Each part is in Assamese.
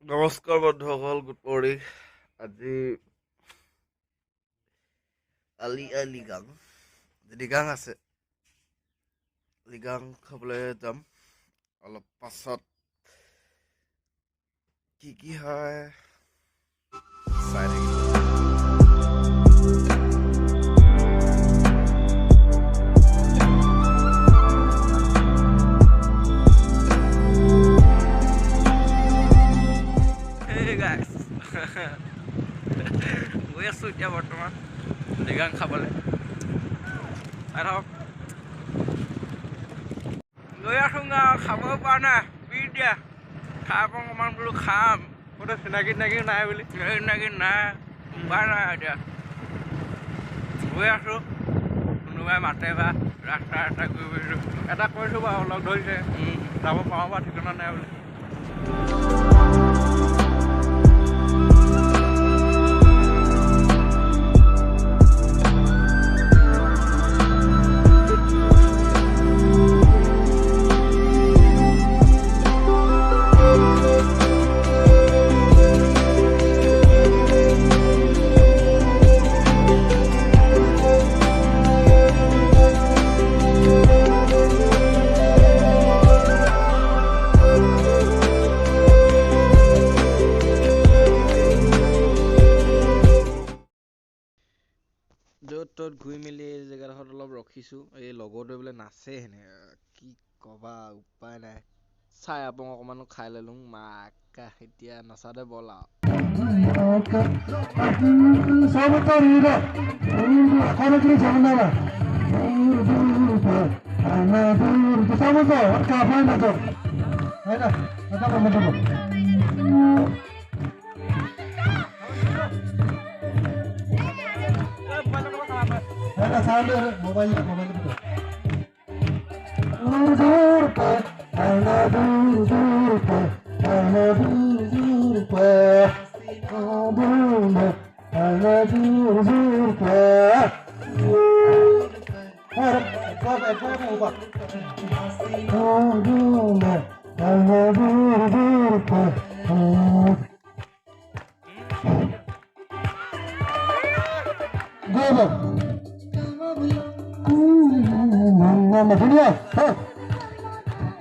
নমস্কাৰ বন্ধুসকল, গুড মৰ্ণিং। আজি লিগাং আছে, লিগাং খাবলৈ যাম অলপ পাছত। কি হয় চাই থাকিব। গৈ আছো এতিয়া বৰ্তমান লিগাং খাবলৈ। গৈ আছো খাব পৰা নাই, বিৰ দিয়া খাই অকণমান বোলো খাম। গোটেই চিনাকি নাই বুলি, চিনাকি নাই, উপায় নাই এতিয়া। গৈ আছো, কোনোবাই মাতে বা ৰাস্তা গৈ গৈছো। এটা কৈছো বাৰু, লগ ধৰিছে, যাব পাৰোঁ বা ঠিকনা নাই বুলি। য'ত ত'ত ঘূৰি মেলি এই জেগাডোখৰত অলপ ৰখিছোঁ। এই লগৰটোৱে বোলে নাচে হেনে, কি কবা, উপায় নাই। চাই আপং অকণমানো খাই ল'লোঁ, মাকা এতিয়া নচাতে বল আৰু। মোবাইল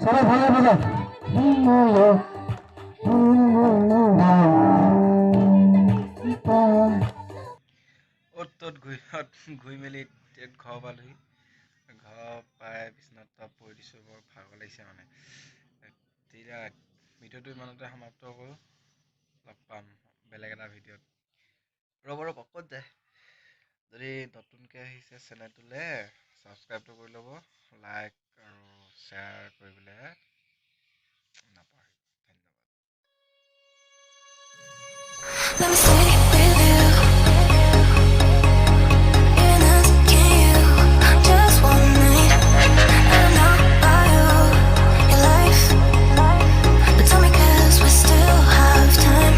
সবাই ভালো ভালো অ'ত ত'ত ঘূৰি মেলি ঘৰ পালোহি। ঘৰ পাই বিচনাত পৰি দিছোঁ, বৰ ভাগৰ লাগিছে মানে। তেতিয়া ভিডিঅ'টো ইমানতে সমাপ্ত কৰোঁ। লগ পাম বেলেগ এটা ভিডিঅ'ত। ৰ'ব ক'ত যায়। যদি নতুনকৈ আহিছে চেনেলটোলৈ ছাবস্ক্ৰাইবটো কৰি ল'ব, লাইক আৰু শ্বেয়াৰ কৰিবলৈ নাপাহৰিব। ধন্যবাদ।